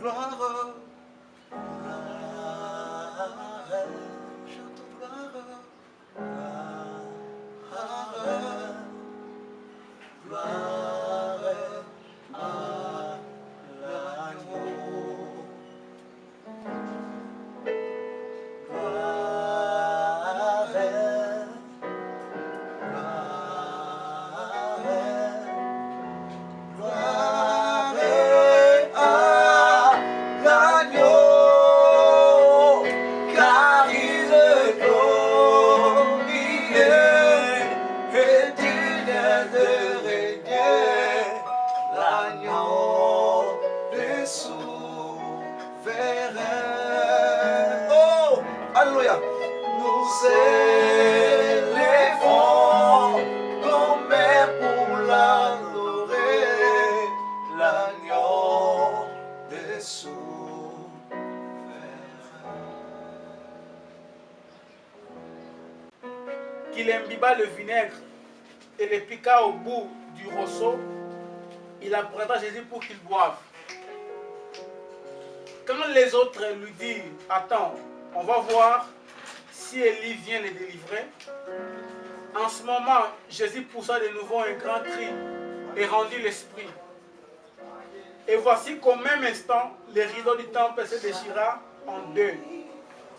gloire. Chante gloire. Gloire à l'agneau. Alléluia. Nous élevons nos mains pour l'adorer, l'agneau des souverains. Qu'il imbiba le vinaigre et le piqua au bout du rosseau, il apprêta Jésus pour qu'il boive. Quand les autres lui dirent, attends, on va voir si Élie vient les délivrer. En ce moment, Jésus poussa de nouveau un grand cri et rendit l'esprit. Et voici qu'au même instant, les rideaux du temple se déchira en deux.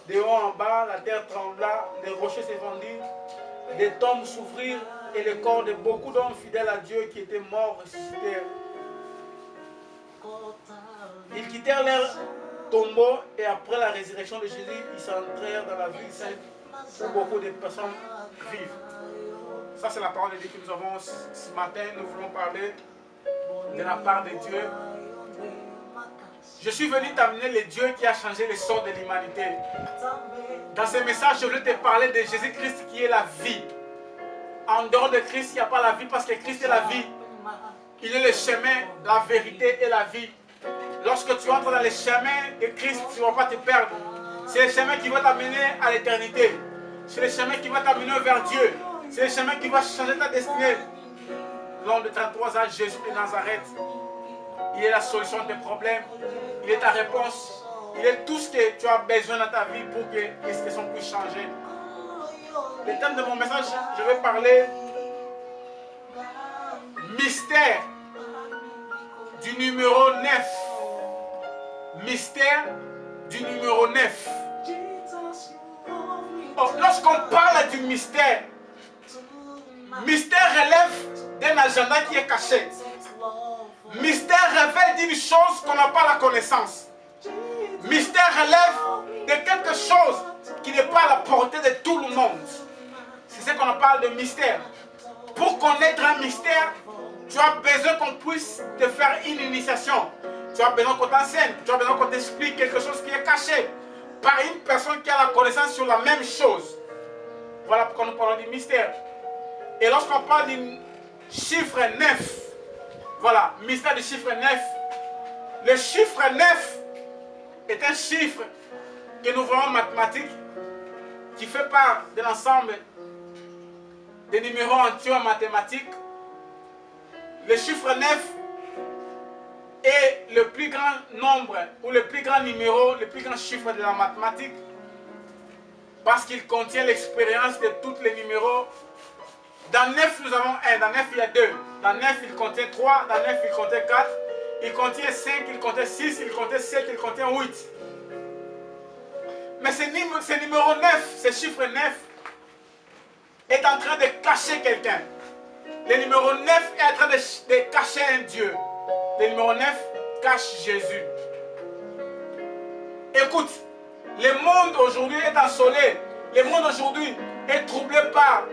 De haut en bas, la terre trembla, les rochers s'éfendirent, des tombes s'ouvrirent et les corps de beaucoup d'hommes fidèles à Dieu qui étaient morts ressuscitèrent. Ils quittèrent leur tombeau et après la résurrection de Jésus, ils s'entrèrent dans la ville sainte où beaucoup de personnes vivent. Ça, c'est la parole de Dieu que nous avons ce matin. Nous voulons parler de la part de Dieu. Je suis venu t'amener le Dieu qui a changé le sort de l'humanité. Dans ce message, je veux te parler de Jésus-Christ qui est la vie. En dehors de Christ, il n'y a pas la vie parce que Christ est la vie. Il est le chemin, la vérité et la vie. Lorsque tu entres dans le chemin de Christ, tu ne vas pas te perdre. C'est le chemin qui va t'amener à l'éternité. C'est le chemin qui va t'amener vers Dieu. C'est le chemin qui va changer ta destinée. L'homme de 33 ans, Jésus de Nazareth, il est la solution de tes problèmes. Il est ta réponse. Il est tout ce que tu as besoin dans ta vie pour que les situations puissent changer. Le thème de mon message, je vais parler mystère du numéro 9. Mystère du numéro 9. Oh, lorsqu'on parle du mystère, mystère relève d'un agenda qui est caché. Mystère révèle d'une chose qu'on n'a pas la connaissance. Mystère relève de quelque chose qui n'est pas à la portée de tout le monde. C'est ce qu'on parle de mystère. Pour connaître un mystère, tu as besoin qu'on puisse te faire une initiation. Tu as besoin qu'on t'enseigne, tu as besoin qu'on t'explique quelque chose qui est caché par une personne qui a la connaissance sur la même chose. Voilà pourquoi nous parlons du mystère. Et lorsqu'on parle du chiffre 9, voilà, mystère du chiffre 9, le chiffre 9 est un chiffre que nous voyons en mathématiques qui fait part de l'ensemble des numéros entiers en mathématiques. Le chiffre 9 est le plus grand nombre ou le plus grand numéro, le plus grand chiffre de la mathématique parce qu'il contient l'expérience de tous les numéros. Dans 9, nous avons 1, dans 9, il y a 2, dans 9, il contient 3, dans 9, il contient 4, il contient 5, il contient 6, il contient 7, il contient 8. Mais ce numéro 9, ce chiffre 9, est en train de cacher quelqu'un. Le numéro 9 est en train de cacher un Dieu. Le numéro 9 cache Jésus. Écoute, le monde aujourd'hui est assolé. Le monde aujourd'hui est troublé par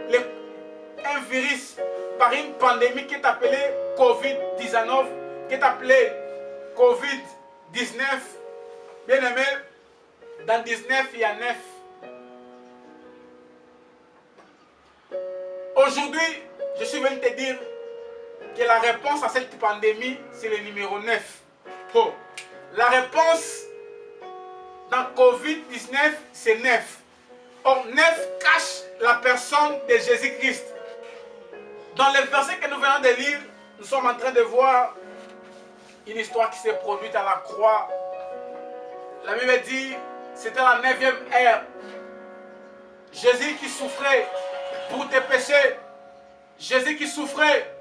un virus, par une pandémie qui est appelée Covid-19, qui est appelée Covid-19. Bien aimé, dans 19, il y a 9. Aujourd'hui, je suis venu te dire que la réponse à cette pandémie, c'est le numéro 9. Oh. La réponse dans Covid-19, c'est 9. Or, 9 cache la personne de Jésus-Christ. Dans le verset que nous venons de lire, nous sommes en train de voir une histoire qui s'est produite à la croix La Bible dit, c'était la 9e ère. Jésus qui souffrait pour tes péchés. Jésus qui souffrait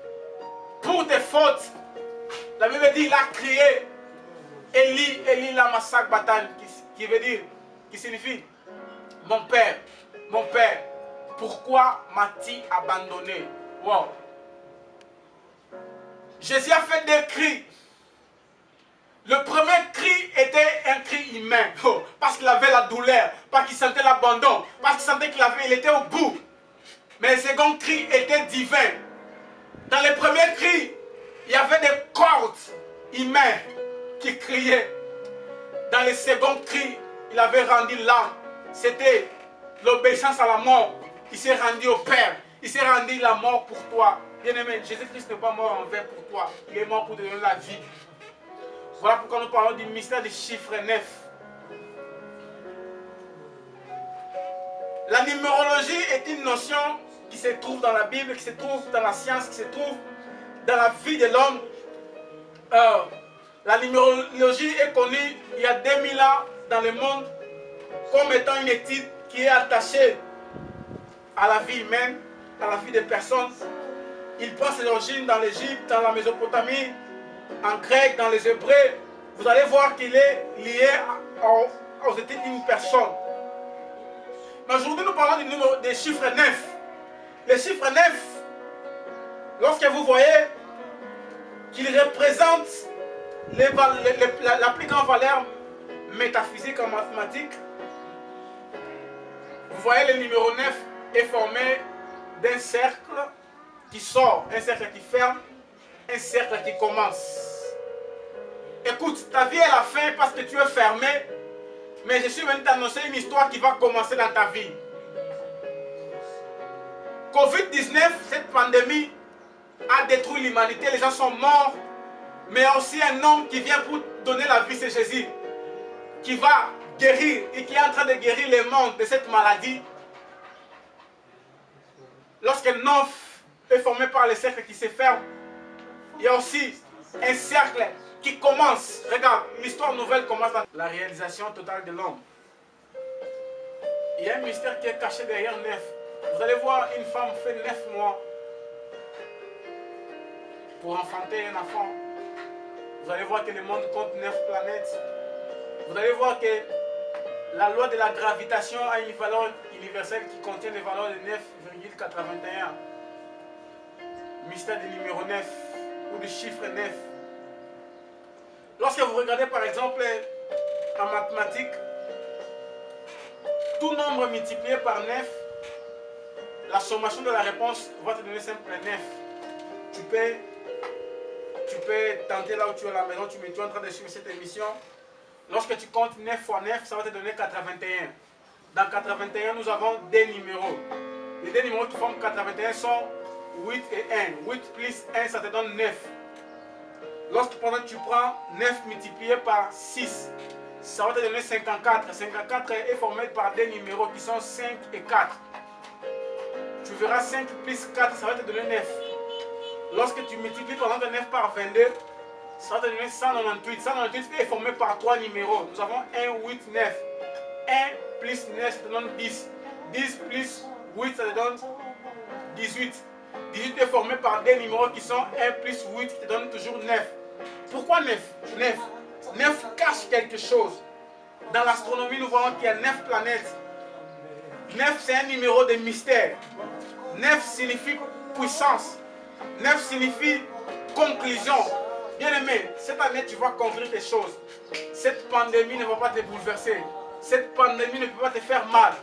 pour tes fautes. La Bible dit, il a crié, Eli, Eli lama sabachthani, qui veut dire, qui signifie, mon Père, pourquoi m'as-tu abandonné? Wow. Jésus a fait des cris. Le premier cri était un cri humain, parce qu'il avait la douleur, parce qu'il sentait l'abandon, parce qu'il sentait qu'il était au bout. Mais le second cri était divin. Dans le premier cri, il y avait des cordes humaines qui criaient. Dans le second cri, il avait rendu l'âme. C'était l'obéissance à la mort. Il s'est rendu au Père. Il s'est rendu la mort pour toi. Bien-aimé, Jésus-Christ n'est pas mort en vain pour toi. Il est mort pour te donner la vie. Voilà pourquoi nous parlons du mystère du chiffre 9. La numérologie est une notion qui se trouve dans la Bible, qui se trouve dans la science, qui se trouve dans la vie de l'homme. La numérologie est connue il y a 2000 ans dans le monde comme étant une étude qui est attachée à la vie humaine, à la vie des personnes. Il prend ses origines dans l'Égypte, dans la Mésopotamie, en grec, dans les Hébreux. Vous allez voir qu'il est lié aux études d'une personne. Mais aujourd'hui, nous parlons du numéro des chiffres 9. Les chiffres 9, lorsque vous voyez qu'il représente la plus grande valeur métaphysique en mathématiques, vous voyez le numéro 9 est formé d'un cercle qui sort, un cercle qui ferme, un cercle qui commence. Écoute, ta vie est la fin parce que tu es fermé, mais je suis venu t'annoncer une histoire qui va commencer dans ta vie. Covid-19, cette pandémie a détruit l'humanité, les gens sont morts, mais il y a aussi un homme qui vient pour donner la vie, c'est Jésus, qui va guérir et qui est en train de guérir le monde de cette maladie. Lorsqu'un œuf est formé par le cercle qui se ferme, il y a aussi un cercle qui commence. Regarde, l'histoire nouvelle commence dans la réalisation totale de l'homme. Il y a un mystère qui est caché derrière 9. Vous allez voir une femme fait 9 mois pour enfanter un enfant. Vous allez voir que le monde compte 9 planètes. Vous allez voir que la loi de la gravitation a une valeur universelle qui contient les valeurs de 9,81. Mystère du numéro 9 ou du chiffre 9. Lorsque vous regardez par exemple en mathématiques, tout nombre multiplié par 9, la sommation de la réponse va te donner simple 9. Tu peux tenter là où tu es à la maison, tu es en train de suivre cette émission. Lorsque tu comptes 9 fois 9, ça va te donner 81. Dans 81, nous avons des numéros. Les deux numéros qui forment 81 sont 8 et 1. 8 plus 1, ça te donne 9. Lorsque tu prends 9 multiplié par 6, ça va te donner 54. 54 est formé par des numéros qui sont 5 et 4. Tu verras 5 plus 4, ça va te donner 9. Lorsque tu multiplies par exemple 9 par 22, ça va te donner 198. 198 est formé par 3 numéros. Nous avons 1, 8, 9. 1 plus 9, ça te donne 10. 10 plus 8, ça te donne 18. 18 est formé par des numéros qui sont 1 plus 8, qui te donne toujours 9. Pourquoi 9? 9. 9 cache quelque chose. Dans l'astronomie, nous voyons qu'il y a 9 planètes. 9, c'est un numéro de mystère. 9 signifie puissance. 9 signifie conclusion. Bien-aimé, cette année, tu vas conclure des choses. Cette pandémie ne va pas te bouleverser. Cette pandémie ne peut pas te faire mal.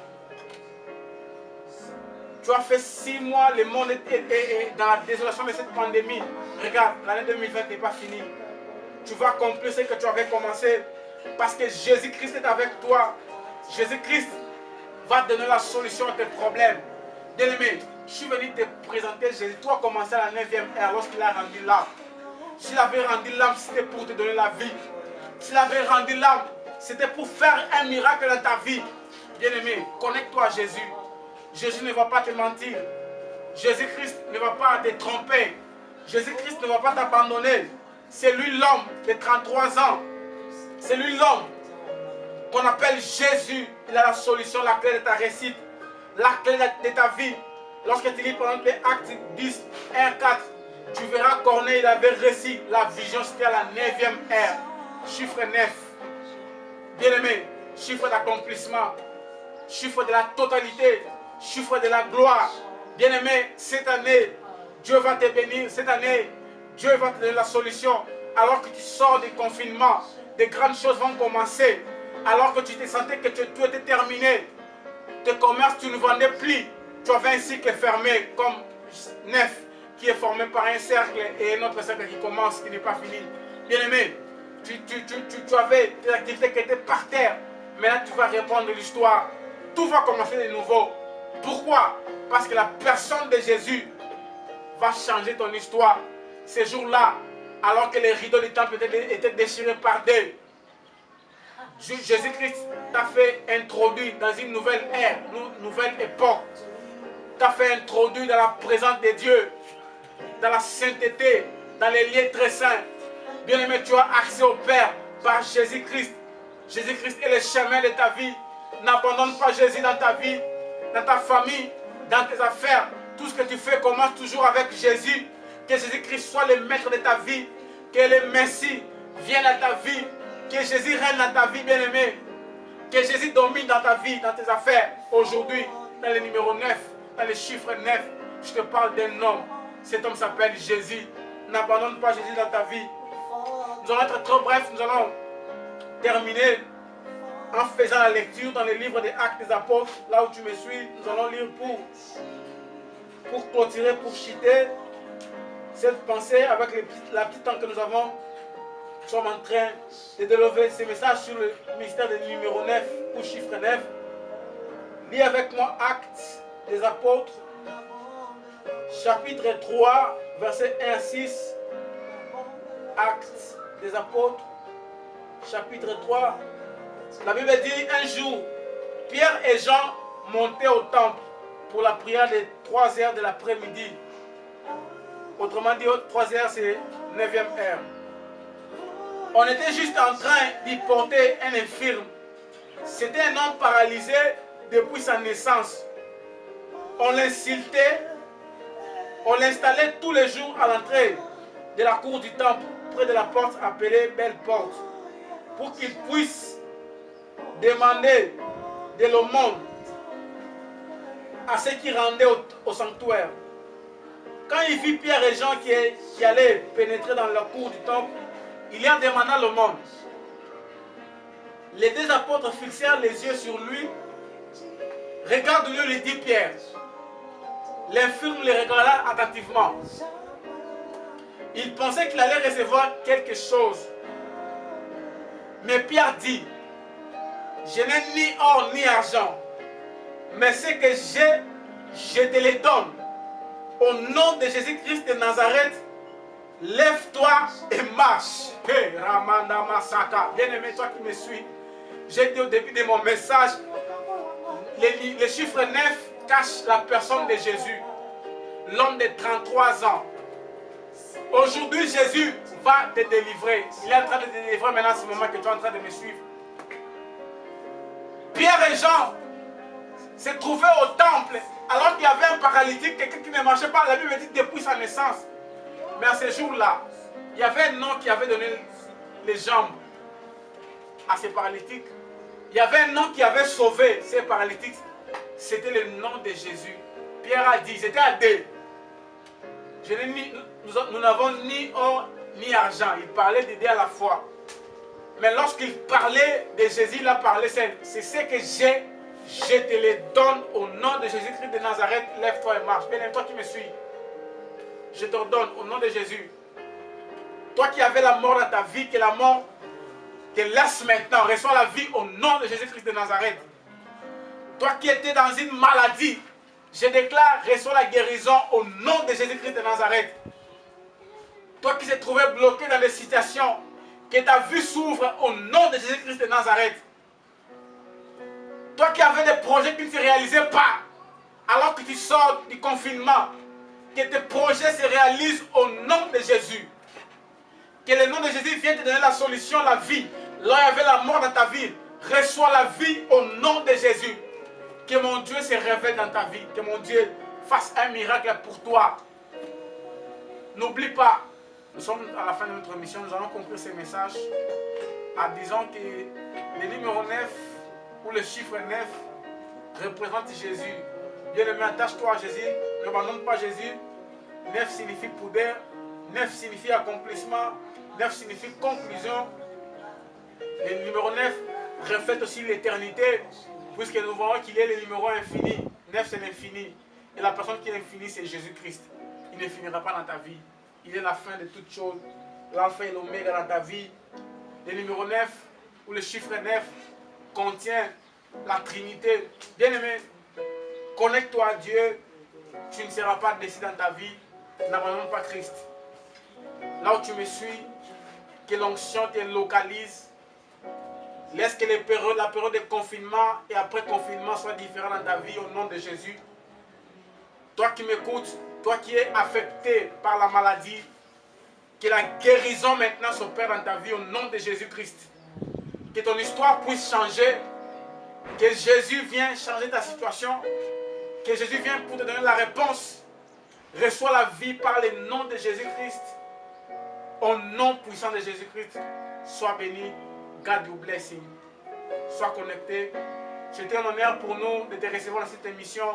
Tu as fait 6 mois, le monde est dans la désolation de cette pandémie. Regarde, l'année 2020 n'est pas finie. Tu vas accomplir ce que tu avais commencé. Parce que Jésus-Christ est avec toi. Jésus-Christ va te donner la solution à tes problèmes. Bien-aimé, je suis venu te présenter Jésus. Toi, as commencé à la 9e ère lorsqu'il a rendu l'âme. S'il avait rendu l'âme, c'était pour te donner la vie. S'il avait rendu l'âme, c'était pour faire un miracle dans ta vie. Bien-aimé, connecte-toi à Jésus. Jésus ne va pas te mentir. Jésus-Christ ne va pas te tromper. Jésus-Christ ne va pas t'abandonner. C'est lui l'homme de 33 ans. C'est lui l'homme qu'on appelle Jésus, il a la solution, la clé de ta réussite, la clé de ta vie. Lorsque tu lis par exemple les Actes 10, 1, 4, tu verras Corneille, il avait réussi la vision, c'était à la 9e ère, chiffre 9. Bien-aimé, chiffre d'accomplissement, chiffre de la totalité, chiffre de la gloire. Bien-aimé, cette année, Dieu va te bénir. Cette année, Dieu va te donner la solution. Alors que tu sors du confinement, des grandes choses vont commencer. Alors que tu te sentais que tout était terminé. Tes commerces, tu ne vendais plus. Tu avais un cycle fermé comme Nef, qui est formé par un cercle et un autre cercle qui commence, qui n'est pas fini. Bien-aimé, tu avais des activités qui étaient par terre. Mais là, tu vas reprendre l'histoire. Tout va commencer de nouveau. Pourquoi? Parce que la personne de Jésus va changer ton histoire. Ces jours-là, alors que les rideaux du temple étaient déchirés par deux, Jésus-Christ t'a fait introduire dans une nouvelle ère, une nouvelle époque. T'a fait introduire dans la présence de Dieu, dans la sainteté, dans les lieux très saints. Bien-aimé, tu as accès au Père par Jésus-Christ. Jésus-Christ est le chemin de ta vie. N'abandonne pas Jésus dans ta vie, dans ta famille, dans tes affaires. Tout ce que tu fais commence toujours avec Jésus. Que Jésus-Christ soit le maître de ta vie. Que le Messie vienne dans ta vie. Que Jésus règne dans ta vie, bien-aimé. Que Jésus domine dans ta vie, dans tes affaires. Aujourd'hui, dans le numéro 9, dans le chiffre 9, je te parle d'un homme. Cet homme s'appelle Jésus. N'abandonne pas Jésus dans ta vie. Nous allons être trop brefs. Nous allons terminer en faisant la lecture dans le livre des Actes des Apôtres. Là où tu me suis, nous allons lire pour clôturer, pour chiter cette pensée avec la petite temps que nous avons. Nous sommes en train de développer ce message sur le mystère du numéro 9 ou chiffre 9. Lis avec moi Actes des Apôtres, chapitre 3, versets 1 à 6. Actes des Apôtres, chapitre 3. La Bible dit, un jour, Pierre et Jean montaient au temple pour la prière des 3 heures de l'après-midi. Autrement dit, 3 heures, c'est 9e heure. On était juste en train d'y porter un infirme. C'était un homme paralysé depuis sa naissance. On l'insultait, on l'installait tous les jours à l'entrée de la cour du temple, près de la porte appelée Belle Porte, pour qu'il puisse demander de l'aumône à ceux qui rendaient au sanctuaire. Quand il vit Pierre et Jean qui allaient pénétrer dans la cour du temple, il y en demanda l'aumône. Les 2 apôtres fixèrent les yeux sur lui. Regarde-le, lui dit Pierre. L'infirme le regarda attentivement. Il pensait qu'il allait recevoir quelque chose. Mais Pierre dit, je n'ai ni or ni argent, mais ce que j'ai, je te le donne. Au nom de Jésus-Christ de Nazareth, lève-toi et marche. Bien-aimé, toi qui me suis, j'ai dit au début de mon message, le chiffre 9 cache la personne de Jésus, l'homme de 33 ans. Aujourd'hui, Jésus va te délivrer. Il est en train de te délivrer maintenant, ce moment que tu es en train de me suivre. Pierre et Jean se trouvaient au temple alors qu'il y avait un paralytique, quelqu'un qui ne marchait pas. La Bible dit depuis sa naissance. Mais à ce jour-là, il y avait un nom qui avait donné les jambes à ces paralytiques. Il y avait un nom qui avait sauvé ces paralytiques. C'était le nom de Jésus. Pierre a dit, c'était à deux. Nous n'avons ni or ni argent. Il parlait d'aider à la foi. Mais lorsqu'il parlait de Jésus, il a parlé, c'est ce que j'ai, je te le donne au nom de Jésus-Christ de Nazareth, lève-toi et marche. Bien, toi qui me suis, je te redonne au nom de Jésus. Toi qui avais la mort dans ta vie, que la mort te laisse maintenant, reçois la vie au nom de Jésus-Christ de Nazareth. Toi qui étais dans une maladie, je déclare, reçois la guérison au nom de Jésus-Christ de Nazareth. Toi qui s'est trouvé bloqué dans des situations, que ta vue s'ouvre au nom de Jésus-Christ de Nazareth. Toi qui avais des projets qui ne se réalisaient pas, alors que tu sors du confinement, que tes projets se réalisent au nom de Jésus. Que le nom de Jésus vienne te donner la solution, la vie. Là, il y avait la mort dans ta vie. Reçois la vie au nom de Jésus. Que mon Dieu se révèle dans ta vie. Que mon Dieu fasse un miracle pour toi. N'oublie pas, nous sommes à la fin de notre mission, nous allons conclure ce message en disant que le numéro 9 ou le chiffre 9 représente Jésus. Bien-aimé, attache-toi à Jésus, n'abandonne pas Jésus. 9 signifie poudre, 9 signifie accomplissement, 9 signifie conclusion. Le numéro 9 reflète aussi l'éternité, puisque nous voyons qu'il est le numéro infini. 9 c'est l'infini. Et la personne qui est infinie, c'est Jésus-Christ. Il ne finira pas dans ta vie. Il est la fin de toutes choses. L'alpha et l'oméga dans ta vie. Le numéro 9 ou le chiffre 9 contient la Trinité. Bien-aimé, connecte-toi à Dieu. Tu ne seras pas déçu dans ta vie. N'abandonne pas Christ. Là où tu me suis, que l'onction te localise. Laisse que la période de confinement et après confinement soit différente dans ta vie au nom de Jésus. Toi qui m'écoutes, toi qui es affecté par la maladie, que la guérison maintenant s'opère dans ta vie au nom de Jésus-Christ. Que ton histoire puisse changer. Que Jésus vienne changer ta situation. Que Jésus vienne pour te donner la réponse. Reçois la vie par le nom de Jésus-Christ. Au nom puissant de Jésus-Christ. Sois béni. God you blessing. Sois connecté. C'était un honneur pour nous de te recevoir dans cette émission.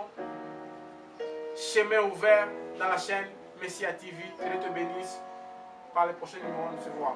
Chemin ouvert dans la chaîne Messia TV. Que Dieu te bénisse. Par les prochains numéros, on se voit.